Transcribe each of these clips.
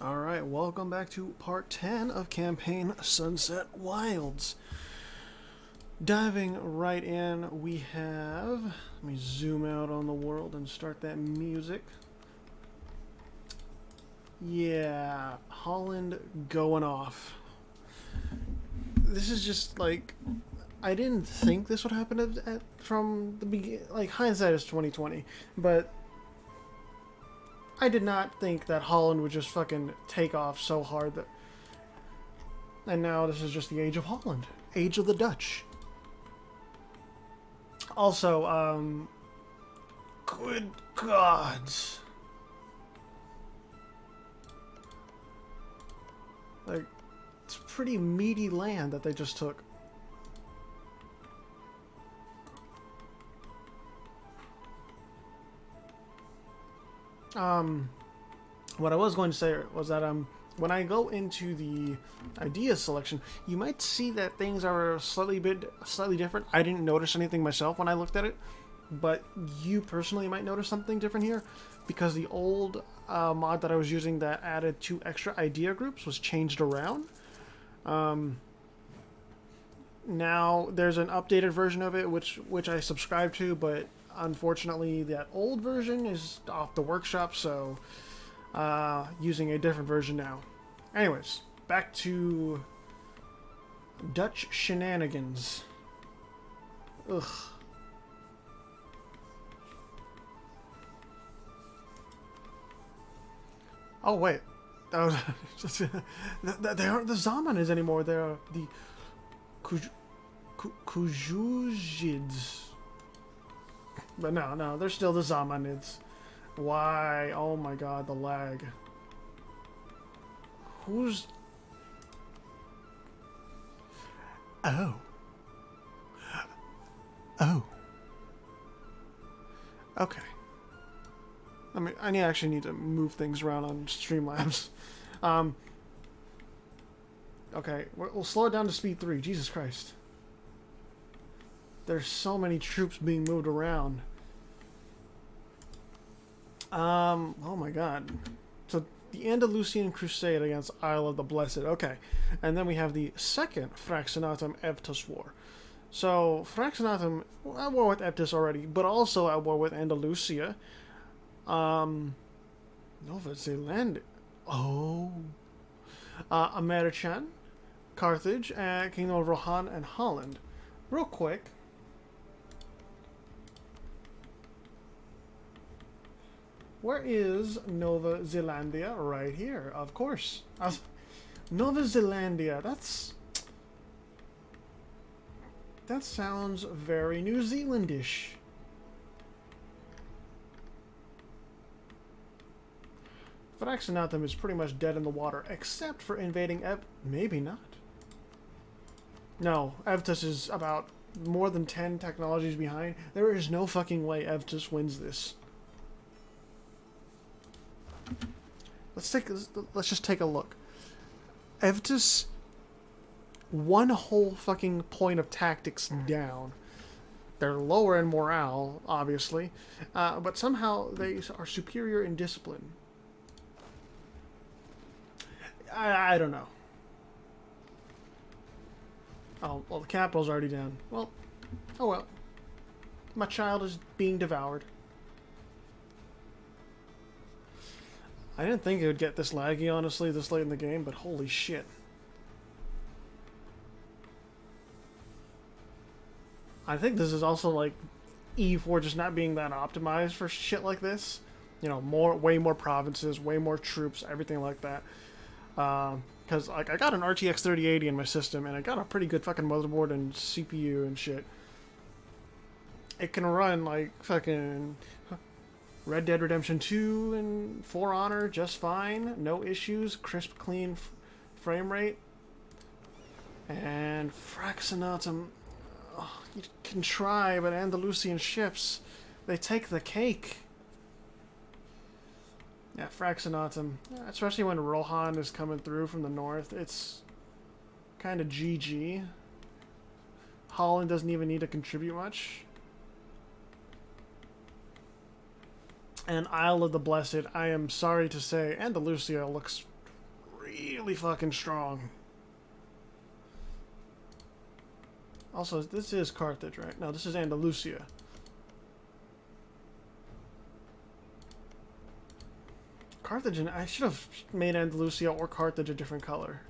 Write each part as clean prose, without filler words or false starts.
Alright, welcome back to part 10 of campaign Sunset Wilds. Diving right in, we have. Let me zoom out on the world and start that music. Yeah, Holland going off. This is just like. I didn't think this would happen from the beginning. Like, hindsight is 2020. But I did not think that Holland would just fucking take off so hard that. And now this is just the age of Holland. Age of the Dutch. Also, good gods. Like, it's pretty meaty land that they just took. What I was going to say was that, when I go into the idea selection, you might see that things are slightly different. I didn't notice anything myself when I looked at it, but you personally might notice something different here, because the old mod that I was using that added 2 extra idea groups was changed around. Now there's an updated version of it which I subscribe to, but unfortunately that old version is off the workshop, so using a different version now. Anyways, back to Dutch shenanigans. Ugh. Oh wait, that was they aren't the Zamanids anymore. They're the Kujujids. But no, they're still the Zamanids. Why? Oh my god, the lag. Who's... Oh. Oh. Okay. I actually need to move things around on Streamlabs. Okay, we'll slow it down to speed 3. Jesus Christ. There's so many troops being moved around. Oh my god. So, the Andalusian Crusade against Isle of the Blessed. Okay. And then we have the second Fraxenatum Evtus War. So, Fraxenatum at war with Evtus already, but also at war with Andalusia. Nova Zealand. Oh. American, Carthage, and Kingdom of Rohan and Holland. Real quick. Where is Nova Zealandia? Right here, of course. Nova Zealandia, that sounds very New Zealandish. Fraxenatum is pretty much dead in the water, except for invading maybe not. No, Evtus is about more than 10 technologies behind. There is no fucking way Evtus wins this. Let's just take a look. Evtus, one whole fucking point of tactics down. They're lower in morale, obviously, but somehow they are superior in discipline. I don't know. Oh, well, the capital's already down. Well, oh well. My child is being devoured. I didn't think it would get this laggy, honestly, this late in the game, but holy shit. I think this is also, like, E4 just not being that optimized for shit like this. You know, way more provinces, way more troops, everything like that. Because, like, I got an RTX 3080 in my system, and I got a pretty good fucking motherboard and CPU and shit. It can run, like, fucking Red Dead Redemption 2 and For Honor just fine. No issues. Crisp, clean frame rate. And Fraxenatum, you can try, but Andalusian ships, they take the cake. Yeah, Fraxenatum, especially when Rohan is coming through from the north, it's kind of GG. Holland doesn't even need to contribute much. And Isle of the Blessed, I am sorry to say, Andalusia looks really fucking strong. Also, this is Carthage, right? No, this is Andalusia. Carthage, and I should have made Andalusia or Carthage a different color.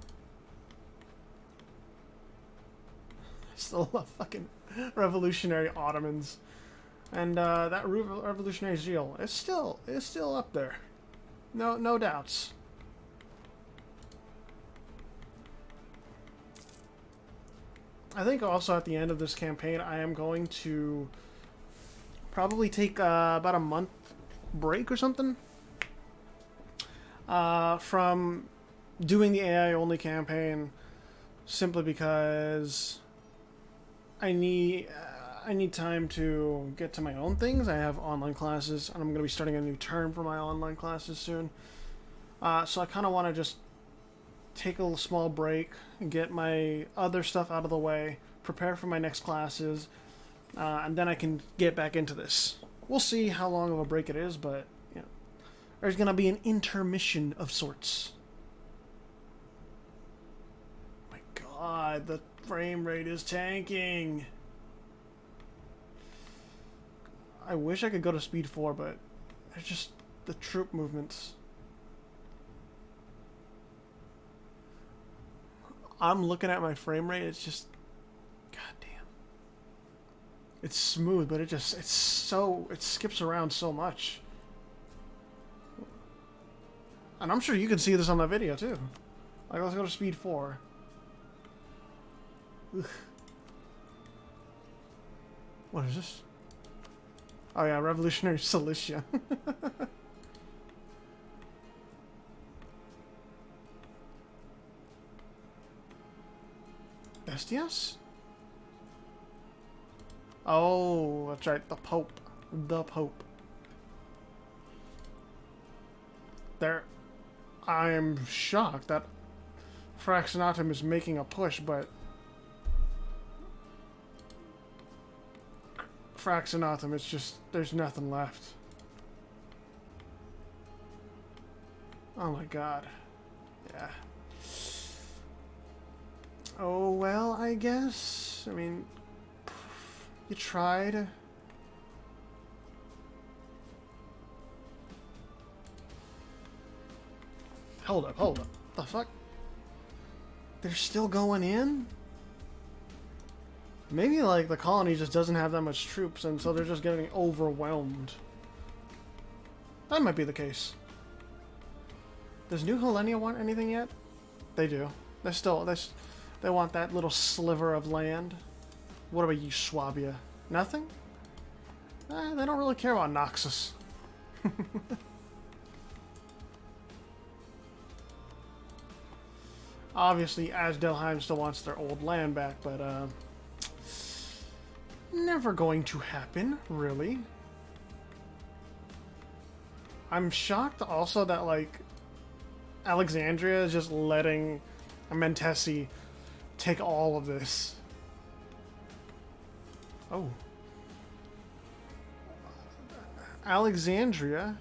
Still love fucking revolutionary Ottomans. And that revolutionary zeal is still up there. No doubts. I think also at the end of this campaign, I am going to probably take about a month break or something from doing the AI only campaign, simply because I need time to get to my own things. I have online classes, and I'm going to be starting a new term for my online classes soon. So I kind of want to just take a small break and get my other stuff out of the way, prepare for my next classes, and then I can get back into this. We'll see how long of a break it is, but you know, there's going to be an intermission of sorts. My God, the frame rate is tanking. I wish I could go to speed 4, but it's just the troop movements. I'm looking at my frame rate, it's just, goddamn. It's smooth, but it skips around so much. And I'm sure you can see this on my video too. Like, let's go to speed 4. Ugh. What is this? Oh yeah, Revolutionary Cilicia. Bestias? Oh, that's right, the Pope. The Pope. I'm shocked that Fraxinatum is making a push, but Fraxinatum, it's just, there's nothing left. Oh my God. Yeah. Oh, well, I guess. I mean, you tried. Hold up. The fuck? They're still going in? Maybe, like, the colony just doesn't have that much troops, and so they're just getting overwhelmed. That might be the case. Does New Helenia want anything yet? They do. They want that little sliver of land. What about you, Swabia? Nothing? They don't really care about Noxus. Obviously, Asdelheim still wants their old land back, but, never going to happen, really. I'm shocked also that, like, Alexandria is just letting Mentesi take all of this. Oh. Alexandria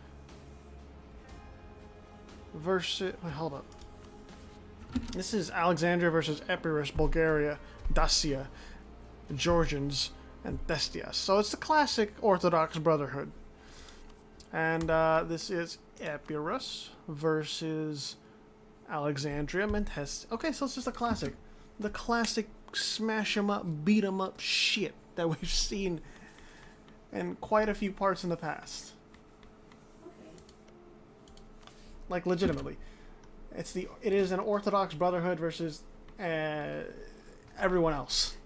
versus... Wait, hold up. This is Alexandria versus Epirus, Bulgaria, Dacia, the Georgians, and Thestias. So it's the classic Orthodox Brotherhood. And this is Epirus versus Alexandria, Mentesi. Okay, so it's just a classic. The classic smash 'em up, beat 'em up shit that we've seen in quite a few parts in the past. Okay. Like, legitimately. It is an Orthodox Brotherhood versus everyone else.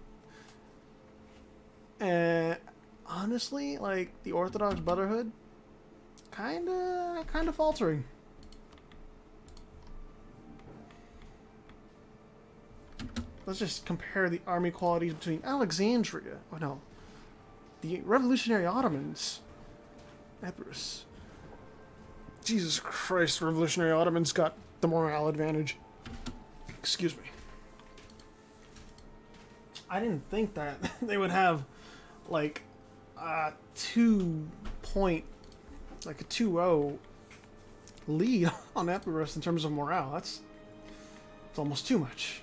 Honestly, like, the Orthodox Brotherhood, kinda faltering. Let's just compare the army qualities between Alexandria. Oh no, the Revolutionary Ottomans. Epirus. Jesus Christ, Revolutionary Ottomans got the morale advantage. Excuse me. I didn't think that they would have like a 2-0 lead on Epirus in terms of morale. It's almost too much.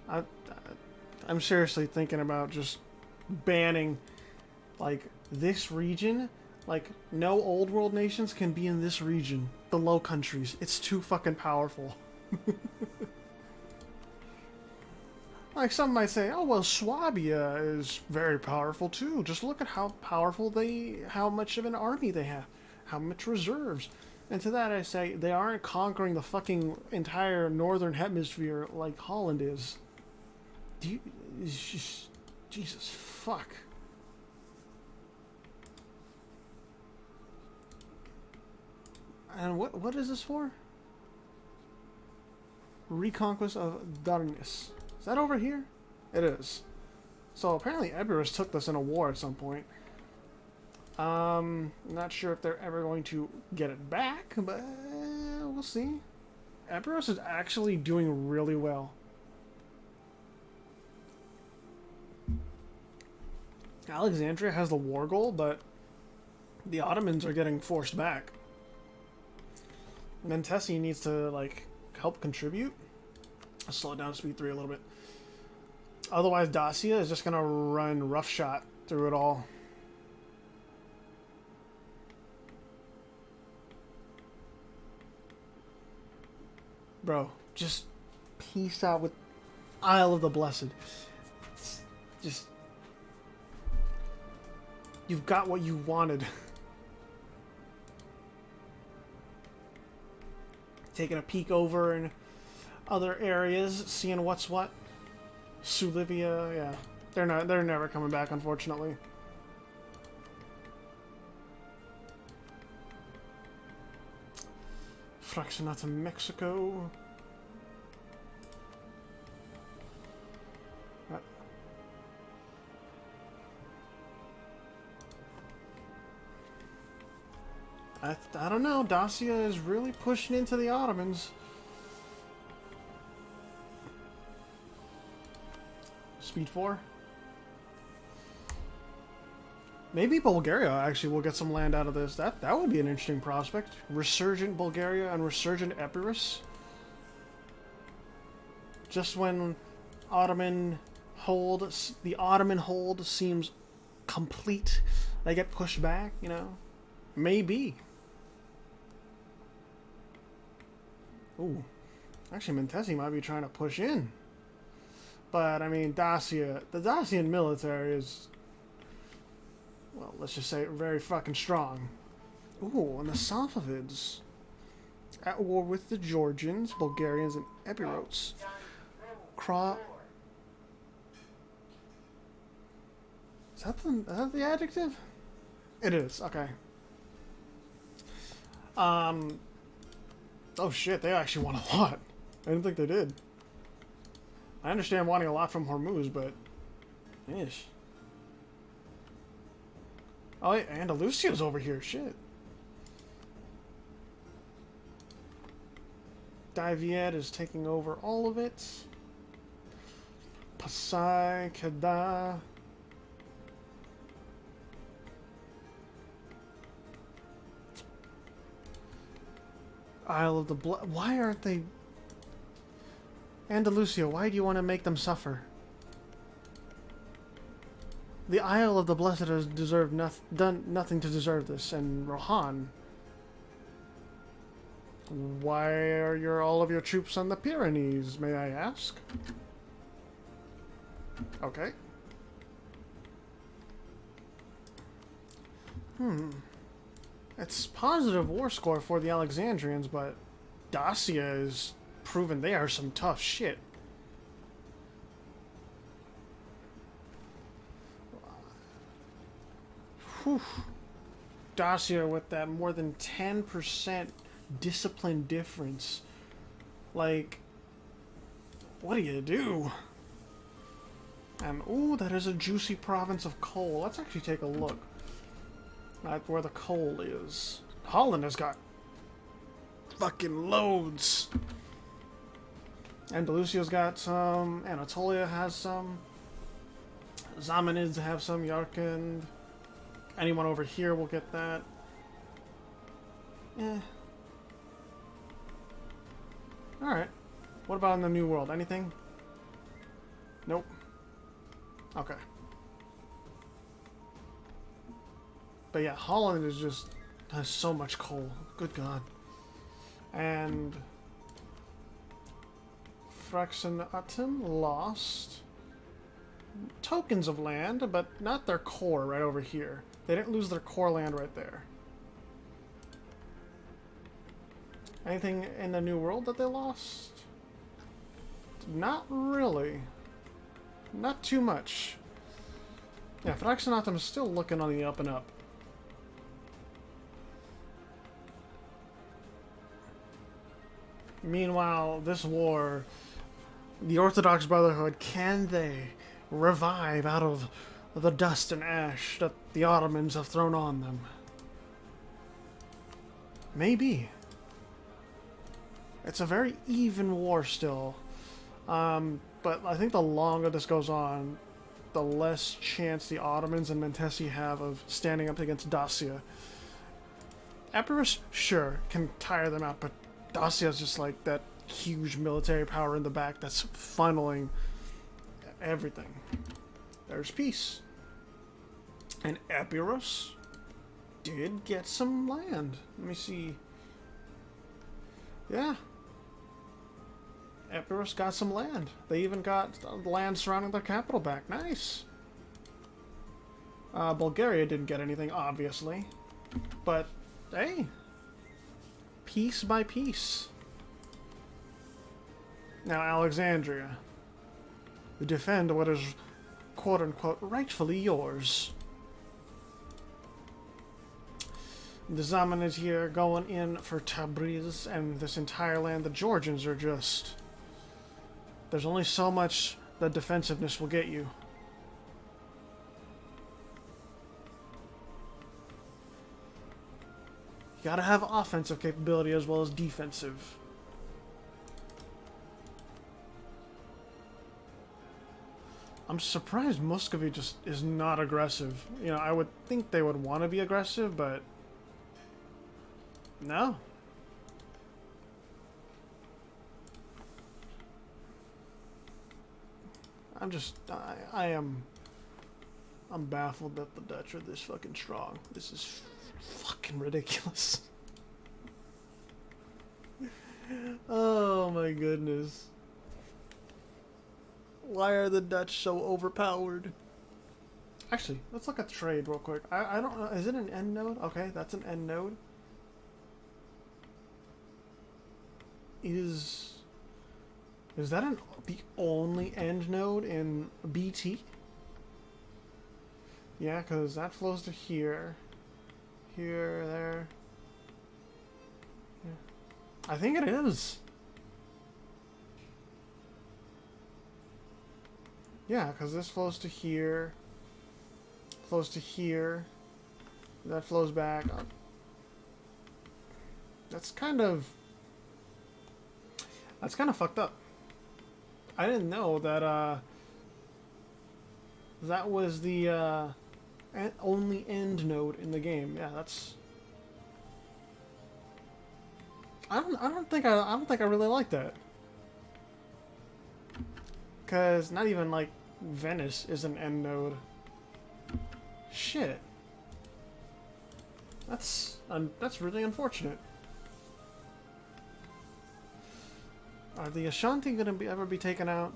I, I'm seriously thinking about just banning, like, this region. Like, no old world nations can be in this region. The Low Countries. It's too fucking powerful. Like, some might say, oh, well, Swabia is very powerful, too. Just look at how powerful how much of an army they have. How much reserves. And to that I say, they aren't conquering the fucking entire northern hemisphere like Holland is. It's just, Jesus, fuck. And what is this for? Reconquest of Darkness. Is that over here? It is. So apparently Eberus took this in a war at some point. Not sure if they're ever going to get it back, but we'll see. Eberus is actually doing really well. Alexandria has the war goal, but the Ottomans are getting forced back. Mentesi needs to, like, help contribute. I'll slow down speed 3 a little bit. Otherwise, Dacia is just gonna run roughshod through it all. Bro, just peace out with Isle of the Blessed. Just... You've got what you wanted. Taking a peek over in other areas, seeing what's what. Sulivia, yeah. They're never coming back, unfortunately. Fraxinata, Mexico. I don't know. Dacia is really pushing into the Ottomans. Speed 4. Maybe Bulgaria actually will get some land out of this. That would be an interesting prospect. Resurgent Bulgaria and resurgent Epirus. Just when the Ottoman hold seems complete, they get pushed back, you know? Maybe. Ooh. Actually, Mentesi might be trying to push in. But, I mean, Dacia... The Dacian military is... Well, let's just say very fucking strong. Ooh, and the Safavids. At war with the Georgians, Bulgarians, and Epirotes. Is that the adjective? It is, okay. Oh shit, they actually want a lot. I didn't think they did. I understand wanting a lot from Hormuz, but... Ish. Oh, yeah, Andalusia's over here, shit. Daviet is taking over all of it. Pasai, Kedah... Isle of the Blood. Why aren't they... Andalusia, why do you want to make them suffer? The Isle of the Blessed has done nothing to deserve this, and Rohan. Why are all of your troops on the Pyrenees, may I ask? Okay. It's positive war score for the Alexandrians, but Dacia is proven they are some tough shit. Whew. Dacia with that more than 10% discipline difference. Like, what do you do? And, ooh, that is a juicy province of coal. Let's actually take a look at where the coal is. Holland has got fucking loads. Andalusia's got some. Anatolia has some. Zamanids have some. Yarkand. Anyone over here will get that. Eh. Alright. What about in the New World? Anything? Nope. Okay. But yeah, Holland is just... has so much coal. Good God. And... Fraxenatum lost tokens of land, but not their core right over here. They didn't lose their core land right there. Anything in the New World that they lost? Not really. Not too much. Yeah, Fraxenatum is still looking on the up and up. Meanwhile, this war, the Orthodox Brotherhood, can they revive out of the dust and ash that the Ottomans have thrown on them? Maybe. It's a very even war still. But I think the longer this goes on, the less chance the Ottomans and Mentesi have of standing up against Dacia. Epirus, sure, can tire them out, but Dacia is just like that huge military power in the back that's funneling everything. There's peace. And Epirus did get some land. Let me see. Yeah. Epirus got some land. They even got land surrounding their capital back. Nice. Bulgaria didn't get anything, obviously. But, hey. Piece by piece. Now, Alexandria. Defend what is, quote-unquote, rightfully yours. The Zamanids here going in for Tabriz and this entire land. The Georgians are just... There's only so much that defensiveness will get you. You gotta have offensive capability as well as defensive. I'm surprised Muscovy just is not aggressive. You know, I would think they would want to be aggressive, but... No. I'm baffled that the Dutch are this fucking strong. This is fucking ridiculous. Oh my goodness. Why are the Dutch so overpowered? Actually, let's look at trade real quick. I don't know. Is it an end node? Okay, that's an end node. Is that the only end node in BT? Yeah, because that flows to here. Here, there. Yeah. I think it is. Yeah, because this flows to here. Flows to here. That flows back. That's kind of fucked up. I didn't know that that was the only end node in the game. Yeah, that's. I don't think I really like that. Cause not even like Venice is an end node. Shit. That's really unfortunate. Are the Ashanti gonna ever be taken out?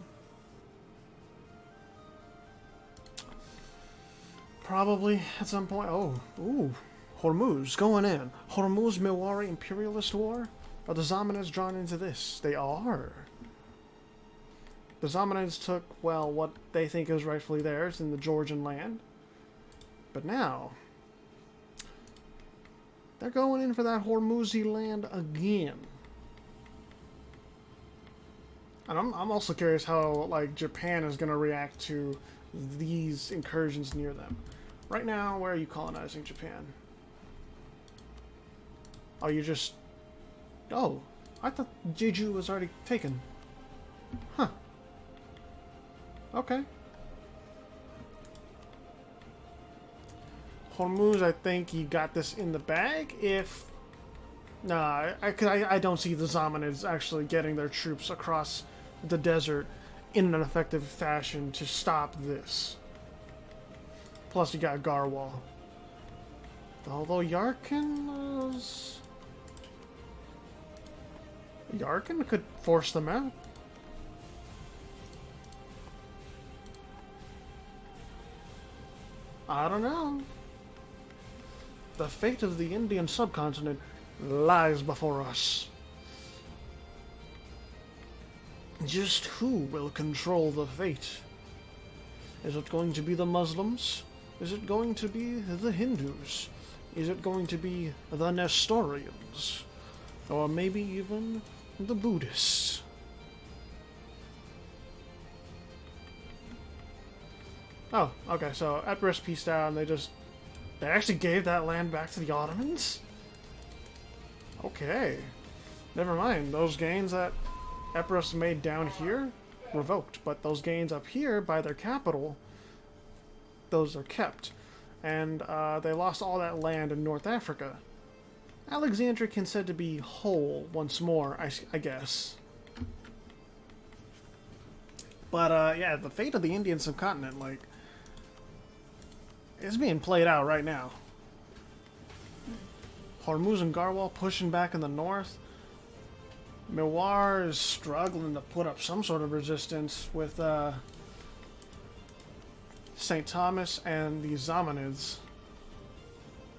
Probably at some point. Oh, ooh, Hormuz going in. Hormuz Mewari imperialist war. Are the Zamanids drawn into this? They are. The Zamanids took, well, what they think is rightfully theirs in the Georgian land. But now, they're going in for that Hormuzi land again. And I'm also curious how, like, Japan is going to react to these incursions near them. Right now, where are you colonizing Japan? Oh, you just... Oh, I thought Jeju was already taken. Huh. Okay. Hormuz, I think he got this in the bag if Nah, I don't see the Zamanids actually getting their troops across the desert in an effective fashion to stop this. Plus, you got Garwal. Although Yarkin was... Yarkin could force them out. I don't know. The fate of the Indian subcontinent lies before us. Just who will control the fate? Is it going to be the Muslims? Is it going to be the Hindus? Is it going to be the Nestorians? Or maybe even the Buddhists? Oh, okay, so Epirus pieced out and they actually gave that land back to the Ottomans? Okay. Never mind, those gains that Epirus made down here, revoked, but those gains up here by their capital, those are kept. And they lost all that land in North Africa. Alexandria can said to be whole once more, I guess. But yeah, the fate of the Indian subcontinent, like, is being played out right now. Hormuz and Garwal pushing back in the north. Mewar is struggling to put up some sort of resistance with St. Thomas and the Zamanids.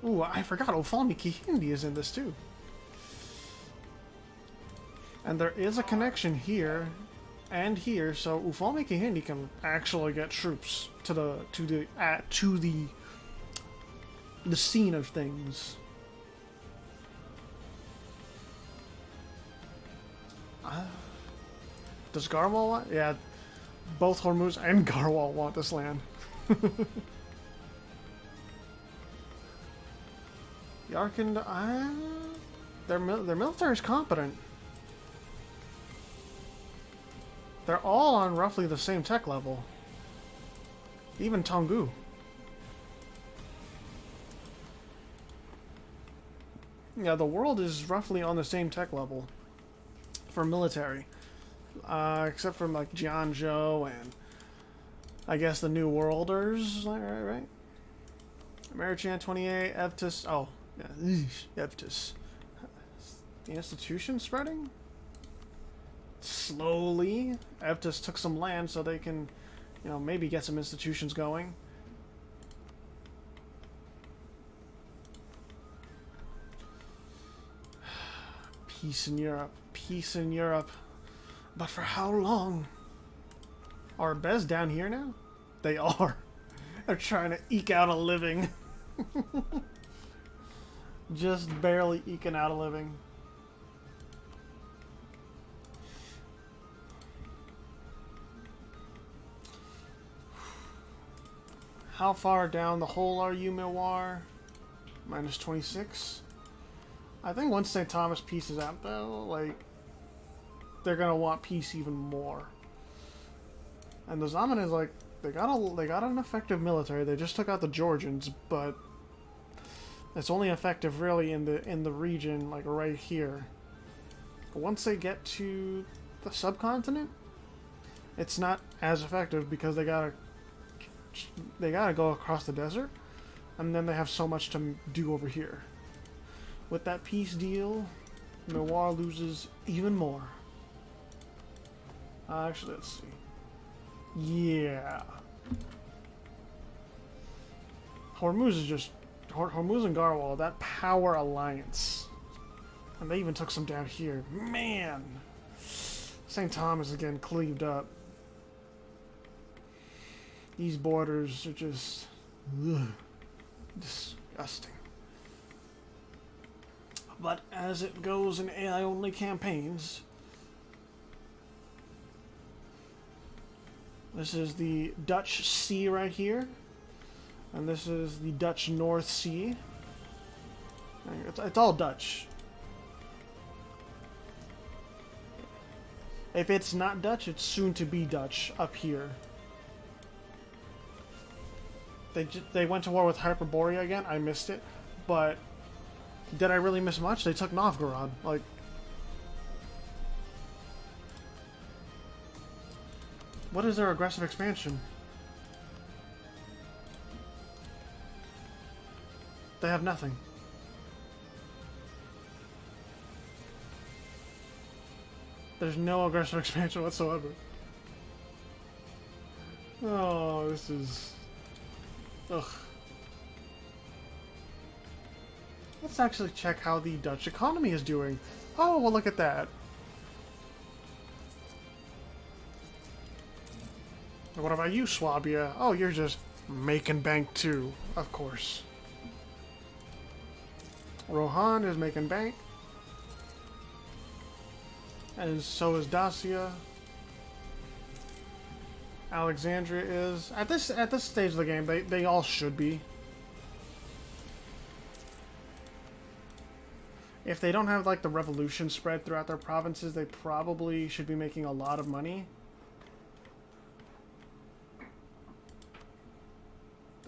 Ooh, I forgot Ufalmi Kihindi is in this too. And there is a connection here and here, so Ufalmi Kihindi can actually get troops to the scene of things. Does Garwal want? Yeah, both Hormuz and Garwal want this land. Yarkand, their military is competent. They're all on roughly the same tech level. Even Tongu. Yeah, the world is roughly on the same tech level for military. Except for like Jianzhou and I guess the New Worlders, right? Americhan 28, Evtus. Oh, yeah, Evtus. The institution spreading? Slowly. Evtus took some land so they can, you know, maybe get some institutions going. Peace in Europe. Peace in Europe. But for how long? Are Bez down here now? They are. They're trying to eke out a living. Just barely eking out a living. How far down the hole are you, Mewar? Minus 26. I think once St. Thomas pieces out, though, like, they're gonna want peace even more. And the Zaman is like, they got an effective military. They just took out the Georgians, but it's only effective really in the region, like right here. Once they get to the subcontinent, it's not as effective because they gotta go across the desert, and then they have so much to do over here. With that peace deal, Mewar loses even more. Actually, let's see. Yeah. Hormuz is just... Hormuz and Garwal, that power alliance. And they even took some down here. Man! St. Thomas is getting cleaved up. These borders are just... ugh, disgusting. But as it goes in AI-only campaigns... This is the Dutch Sea right here. And this is the Dutch North Sea. It's all Dutch. If it's not Dutch, it's soon to be Dutch up here. They went to war with Hyperborea again. I missed it. But Did I really miss much? They took Novgorod. Like, what is their aggressive expansion? They have nothing. There's no aggressive expansion whatsoever. Oh, this is... Ugh. Let's actually check how the Dutch economy is doing. Oh, well, look at that. What about you, Swabia? Oh, you're just making bank too, of course. Rohan is making bank. And so is Dacia. Alexandria is. At this stage of the game, they all should be. If they don't have like the revolution spread throughout their provinces, they probably should be making a lot of money.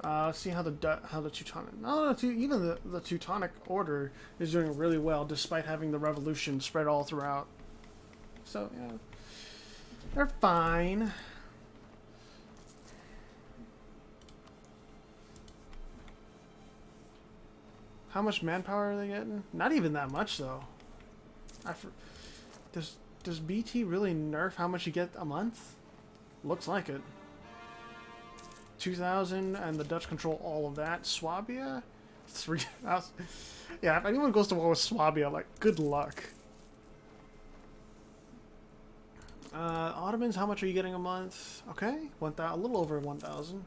Let's see how the Teutonic, no, even the Teutonic Order is doing really well despite having the revolution spread all throughout. So yeah, they're fine. How much manpower are they getting? Not even that much though. Does BT really nerf how much you get a month? Looks like it. 2,000, and the Dutch control all of that. Swabia, 3,000. Yeah, if anyone goes to war with Swabia, like, good luck. Ottomans, how much are you getting a month? Okay, a little over 1,000.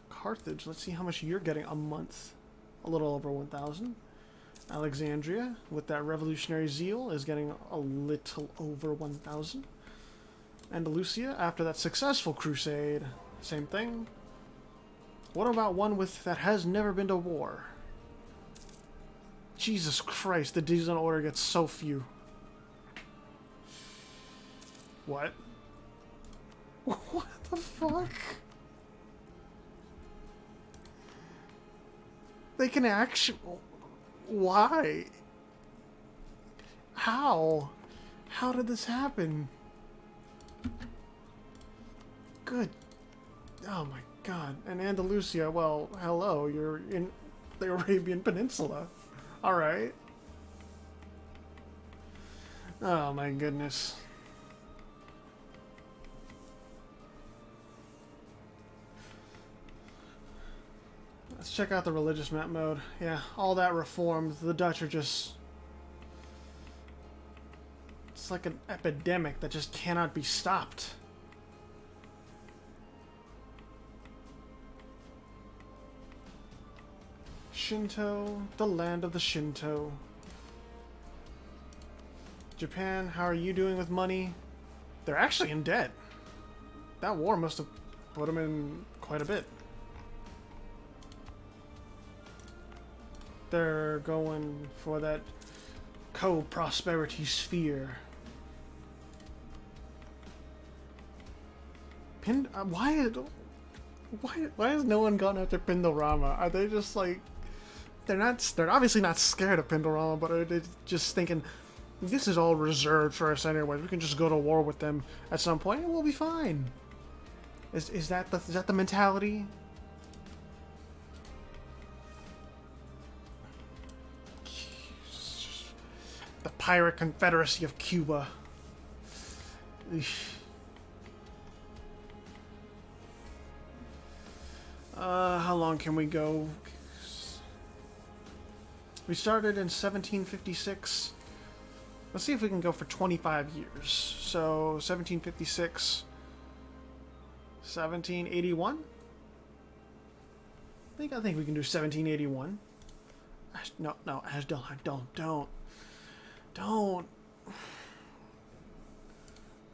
Carthage, let's see how much you're getting a month. A little over 1,000. Alexandria, with that revolutionary zeal, is getting a little over 1,000. Andalusia, after that successful crusade, same thing. What about one that has never been to war? Jesus Christ, the Dijon Order gets so few. What? What the fuck? They can actually... Why? How? How did this happen? Good. Oh my god. And Andalusia, well, hello, you're in the Arabian Peninsula. Alright. Oh my goodness. Let's check out the religious map mode. Yeah, all that reformed. The Dutch are just... It's like an epidemic that just cannot be stopped. Shinto, the land of the Shinto. Japan, how are you doing with money? They're actually in debt. That war must have put them in quite a bit. They're going for that co-prosperity sphere. Why has no one gone after Pindorama? Are they just like... They're obviously not scared of Pindorama, but are they just thinking, this is all reserved for us anyway. We can just go to war with them at some point and we'll be fine. Is that the mentality? The Pirate Confederacy of Cuba. How long can we go? We started in 1756. Let's see if we can go for 25 years. So, 1756... 1781? I think we can do 1781. No, Ash, don't.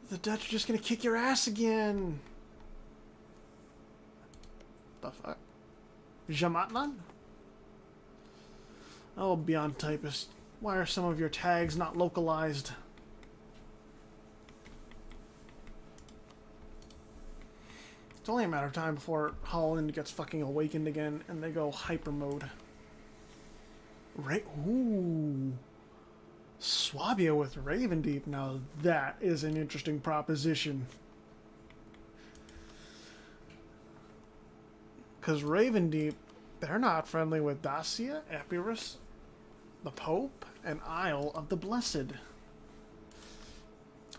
The Dutch are just gonna kick your ass again. The fuck? Jamatlan? Oh, Beyond Typist. Why are some of your tags not localized? It's only a matter of time before Holland gets fucking awakened again and they go hyper mode. Ooh. Swabia with Ravendeep. Now that is an interesting proposition. Because Ravendeep, they're not friendly with Dacia, Epirus, the Pope, and Isle of the Blessed.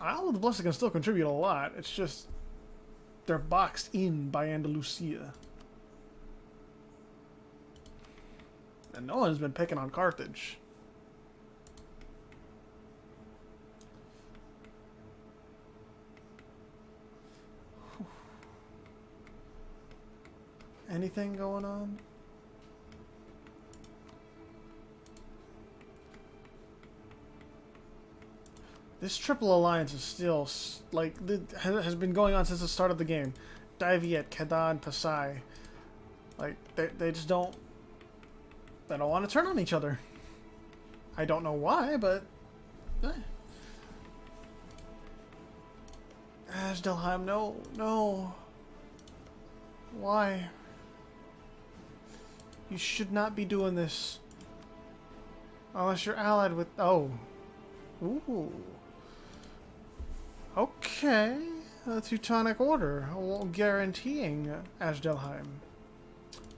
Isle of the Blessed can still contribute a lot. It's just they're boxed in by Andalusia. And no one's been picking on Carthage. Anything going on? This triple alliance is still like has been going on since the start of the game. Daiviet, Kedan, Tasai, like they just don't want to turn on each other. I don't know why, but Asdelheim, no. Why? You should not be doing this. Unless you're allied with... Oh. Ooh. Okay. The Teutonic Order. Guaranteeing Asdelheim.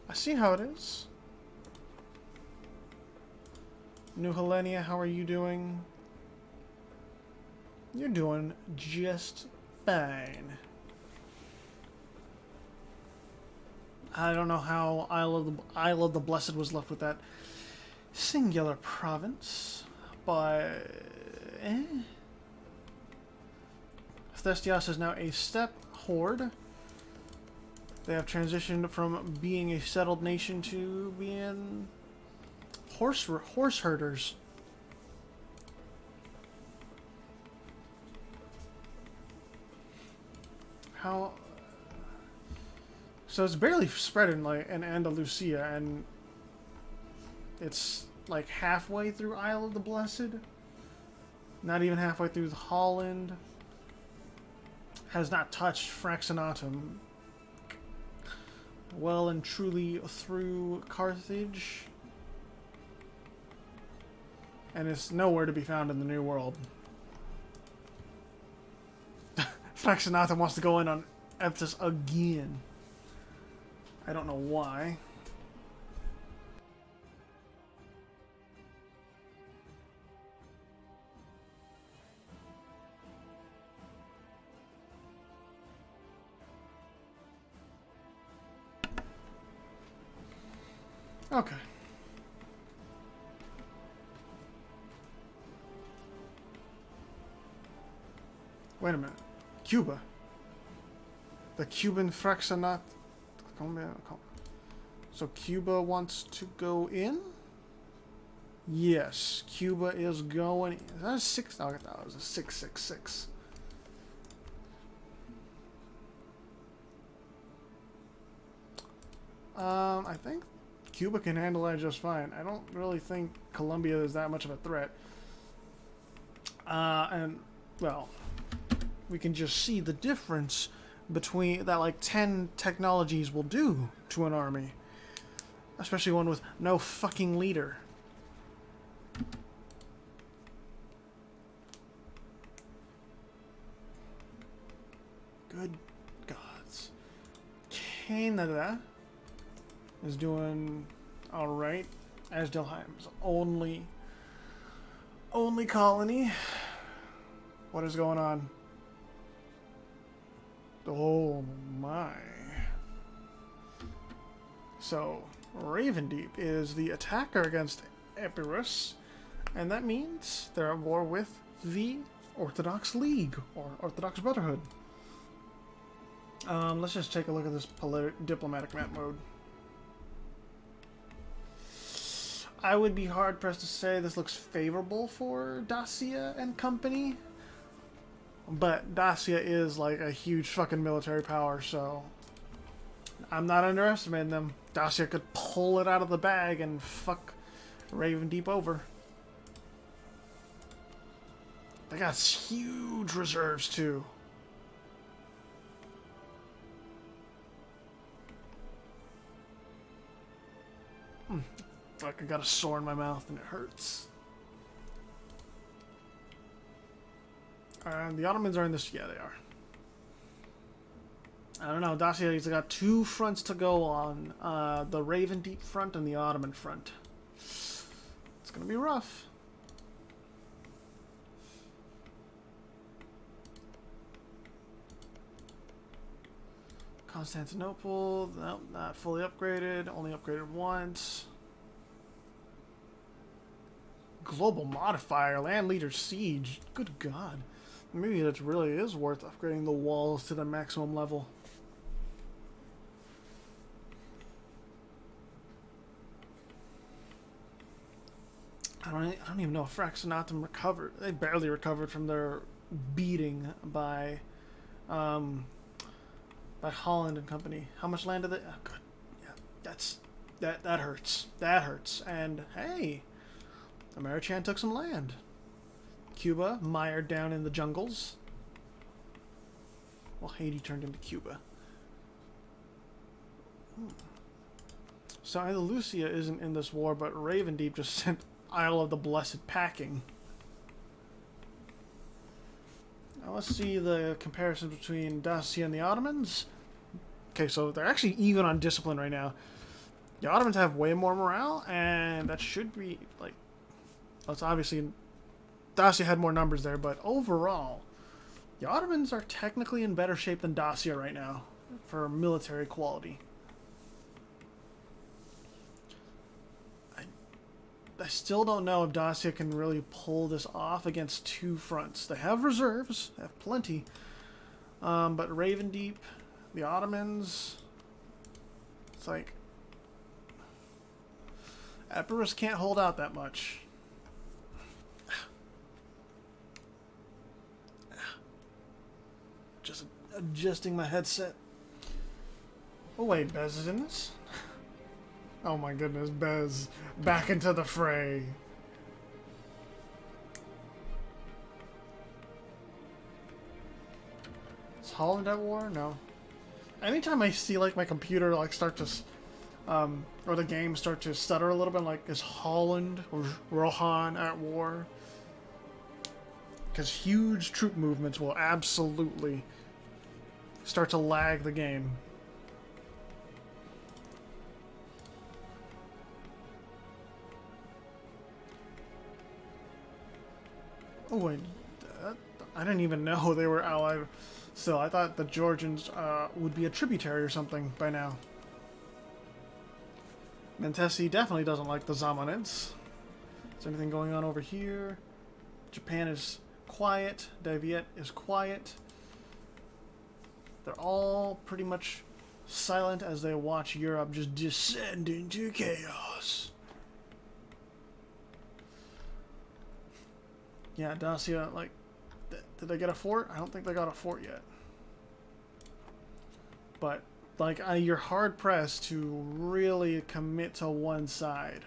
I see how it is. New Helenia, how are you doing? You're doing just fine. I don't know how Isle of the Blessed was left with that singular province, but Thestios is now a steppe horde. They have transitioned from being a settled nation to being horse herders. How? So it's barely spread in Andalusia, and it's like halfway through Isle of the Blessed. Not even halfway through Holland. Has not touched Fraxinatum. Well and truly through Carthage. And it's nowhere to be found in the New World. Fraxinatum wants to go in on Eptis again. I don't know why. Okay. Wait a minute. Cuba. The Cuban Fraxinat. So Cuba wants to go in? Yes, Cuba is going in. Is that a 6? Oh, I thought it was a 666. I think Cuba can handle that just fine. I don't really think Colombia is that much of a threat. And, well, we can just see the difference between that, like 10 technologies will do to an army, especially one with no fucking leader. Good gods. Canada is doing all right. Asdelheim's only colony. What is going on? Oh my. So, Ravendeep is the attacker against Epirus, and that means they're at war with the Orthodox League, or Orthodox Brotherhood. Let's just take a look at this diplomatic map mode. I would be hard-pressed to say this looks favorable for Dacia and company. But Dacia is like a huge fucking military power, so I'm not underestimating them. Dacia could pull it out of the bag and fuck Ravendeep over. They got huge reserves too. Fuck, I got a sore in my mouth and it hurts. The Ottomans are in this. Yeah, they are. I don't know. Dacia's got two fronts to go on. The Raven Deep front and the Ottoman front. It's going to be rough. Constantinople. Nope, not fully upgraded. Only upgraded once. Global modifier. Land leader siege. Good God. Maybe it really is worth upgrading the walls to the maximum level. I don't even know if Fraxinetum recovered. They barely recovered from their beating by Holland and company. How much land did they? Oh, good. Yeah, that hurts. That hurts. And hey, Americhan took some land. Cuba mired down in the jungles. Well, Haiti turned into Cuba. So either Lucia isn't in this war, but Raven Deep just sent Isle of the Blessed packing. Now let's see the comparison between Dacia and the Ottomans. Okay, so they're actually even on discipline right now. The Ottomans have way more morale, and that should be, like... Well, it's obviously... Dacia had more numbers there, but overall, the Ottomans are technically in better shape than Dacia right now for military quality. I still don't know if Dacia can really pull this off against two fronts. They have reserves, they have plenty, but Raven Deep, the Ottomans, it's like Epirus can't hold out that much. Just adjusting my headset. Oh wait, Bez is in this? Oh my goodness, Bez. Back into the fray. Is Holland at war? No. Anytime I see like my computer like start to or the game start to stutter a little bit, like is Holland or Rohan at war? Because huge troop movements will absolutely start to lag the game. Oh wait, I didn't even know they were allied. Still, I thought the Georgians would be a tributary or something by now. Mentesi definitely doesn't like the Zamanids. Is there anything going on over here? Japan is quiet. Daviet is quiet. They're all pretty much silent as they watch Europe just descend into chaos. Yeah, Dacia, like, did they get a fort? I don't think they got a fort yet. But, like, you're hard-pressed to really commit to one side.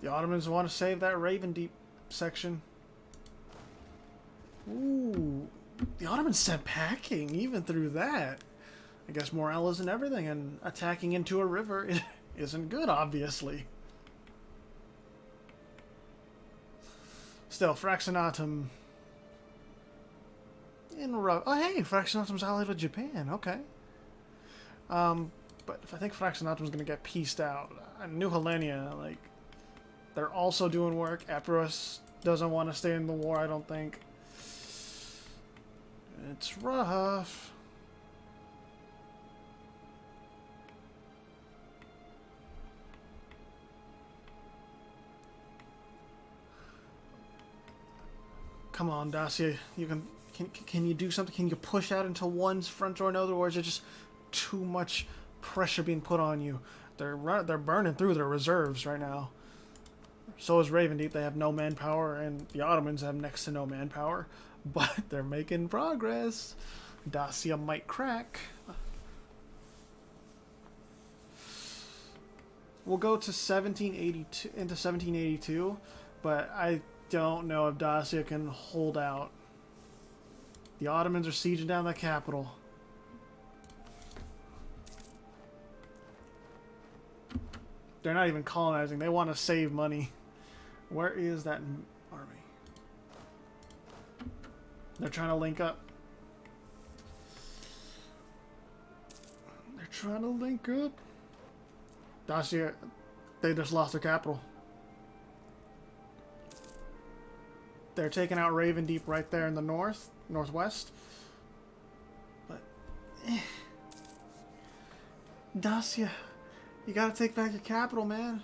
The Ottomans want to save that Raven Deep section. Ooh. The Ottomans sent packing even through that. I guess morale isn't everything, and attacking into a river isn't good, obviously. Still, Fraxinetum in rough. Oh, hey, Fraxinetum's allied with Japan. Okay. But if I think Fraxinetum's gonna get pieced out, New Helenia, like, they're also doing work. Epirus doesn't want to stay in the war, I don't think. It's rough. Come on, Dacia. You can you do something? Can you push out into one front or another, or is it just too much pressure being put on you? They're burning through their reserves right now. So is Raven Deep. They have no manpower, and the Ottomans have next to no manpower. But they're making progress. Dacia might crack. We'll go to 1782 into 1782, but I don't know if Dacia can hold out. The Ottomans are sieging down the capital. They're not even colonizing. They want to save money. Where is that army? They're trying to link up. They're trying to link up. Dacia, they just lost their capital. They're taking out Raven Deep right there in the northwest. But, Dacia, you gotta take back your capital, man.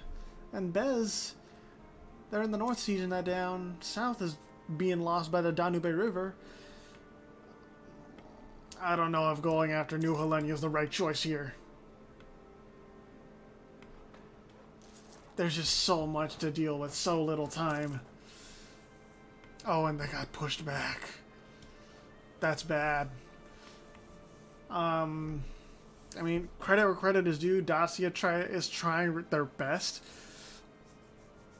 And Bez, they're in the north sieging that down. South is being lost by the Danube River. I don't know if going after New Helenia is the right choice here. There's just so much to deal with, so little time. Oh, and they got pushed back. That's bad. I mean, credit where credit is due. Dacia is trying their best.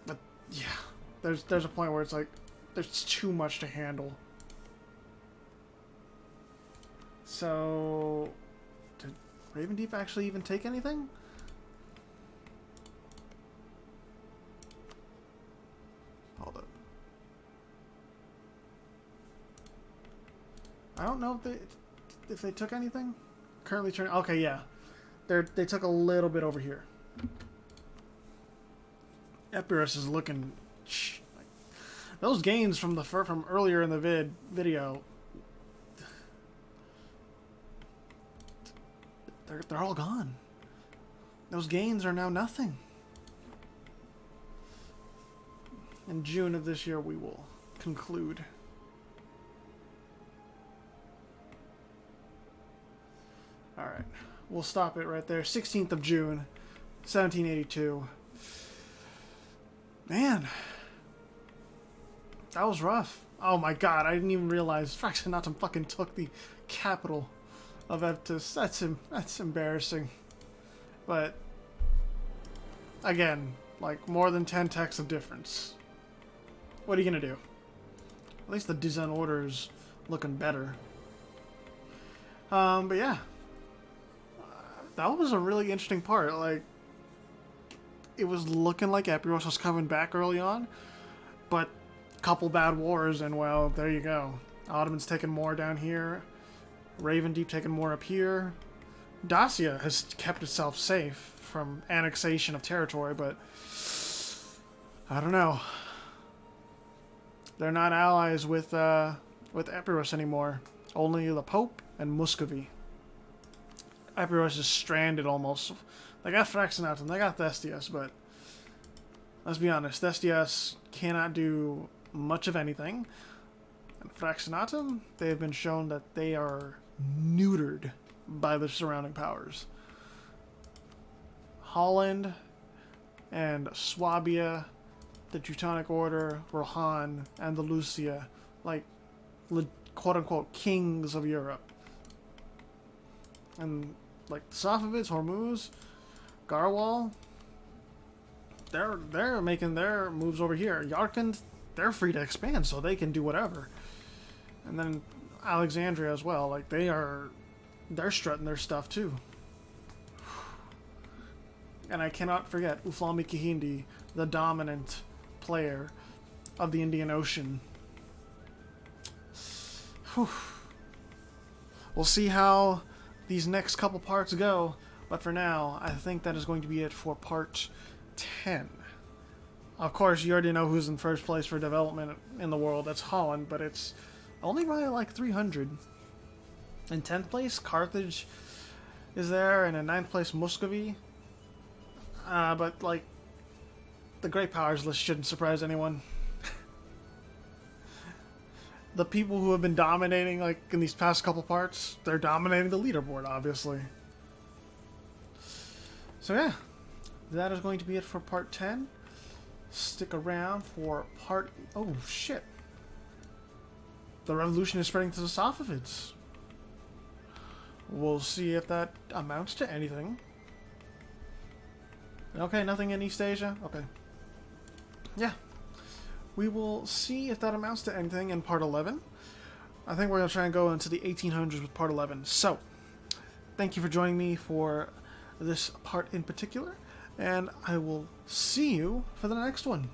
But, yeah. There's a point where it's like, there's too much to handle. So, did Raven Deep actually even take anything? Hold up. I don't know if they took anything. Currently turning. Okay, yeah, they took a little bit over here. Epirus is looking. Those gains from from earlier in the video. They're all gone. Those gains are now nothing. In June of this year, we will conclude. Alright. We'll stop it right there. 16th of June, 1782. Man. That was rough. Oh my god, I didn't even realize Fraxinetum fucking took the capital of Eptis. That's embarrassing. But again, like more than 10 techs of difference. What are you gonna do? At least the design order is looking better. But yeah, that was a really interesting part. Like, it was looking like Epiros was coming back early on, but a couple bad wars, and well, there you go. Ottomans taking more down here. Raven Deep taking more up here. Dacia has kept itself safe from annexation of territory, but I don't know. They're not allies with Epirus anymore. Only the Pope and Muscovy. Epirus is stranded almost. They got Fraxinetum, they got Thestius, but let's be honest, Thestius cannot do much of anything. And Fraxinetum, they have been shown that they are neutered by the surrounding powers. Holland and Swabia, the Teutonic Order, Rohan, and the Lucia, like, quote-unquote kings of Europe. And like Safavids, Hormuz, Garwal, they're making their moves over here. Yarkand, they're free to expand, so they can do whatever. And then Alexandria as well, like they're strutting their stuff too. And I cannot forget Uflami Kihindi, the dominant player of the Indian Ocean. Whew. We'll see how these next couple parts go, but for now, I think that is going to be it for part 10. Of course, you already know who's in first place for development in the world. That's Holland, but it's only by like 300. In 10th place, Carthage is there, and in 9th place, Muscovy. But like, the Great Powers list shouldn't surprise anyone. The people who have been dominating, like, in these past couple parts, they're dominating the leaderboard, obviously. So yeah, that is going to be it for part 10. Stick around for part... Oh, shit. The revolution is spreading to the Safavids. We'll see if that amounts to anything. Okay, nothing in East Asia? Okay. Yeah. We will see if that amounts to anything in part 11. I think we're going to try and go into the 1800s with part 11. So, thank you for joining me for this part in particular, and I will see you for the next one.